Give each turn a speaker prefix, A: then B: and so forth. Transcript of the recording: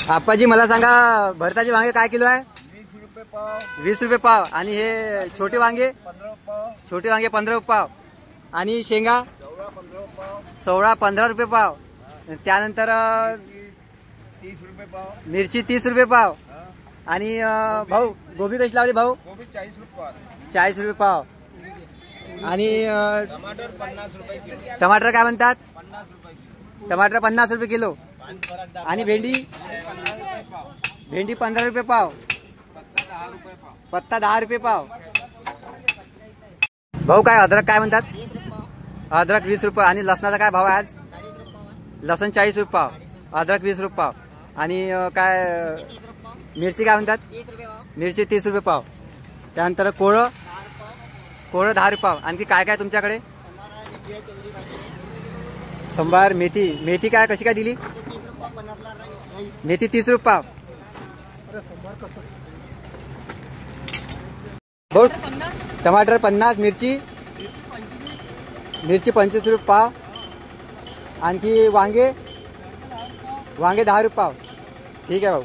A: आप्पाजी मला सांगा, भरताचे वांगे काय किलो आहे?
B: 20 रुपये पाव.
A: 20 रुपये पाव. आणि हे छोटे वांगे?
B: 15 पाव.
A: छोटे वांगे 15 रुपये पाव. आणि शेंगा?
B: 15 पाव.
A: 15 रुपये पाव. त्यानंतर
B: 30 रुपये पाव.
A: मिरची 30 रुपये पाव. आणि भाऊ गोबी कशी लावली भाऊ?
B: गोबी 40 रुपये पाव.
A: 40 रुपये पाव. आणि
B: टमाटर 50 रुपये किलो.
A: टमाटर काय म्हणतात?
B: 50 रुपये किलो.
A: टमाटर 50 रुपये किलो. आणि भेंडी?
B: 15 रुपये पाव.
A: भेंडी 15 रुपये पाव.
B: पत्ता 10 रुपये पाव.
A: पत्ता 10 रुपये पाव. भाऊ काय अद्रक काय म्हणतात? अद्रक 20 रुपये. आणि लसणाचा काय भाव आहे आज? लसण 40 रुपये पाव. अद्रक 20 रुपये पाव. आणि काय मिरची काय म्हणतात? मिरची 30 रुपये पाव. त्यानंतर कोळं? कोळं 10 रुपये पाव. आणखी काय काय तुमच्याकडे? संभार, मेथी. मेथी काय कशी काय दिली? मेथी 30 रुपये पाव. भाऊ टमाटर 50. मिरची? मिरची 25 रुपये पाव. आणखी वांगे? वांगे 10 रुपये पाव. ठीक आहे भाऊ.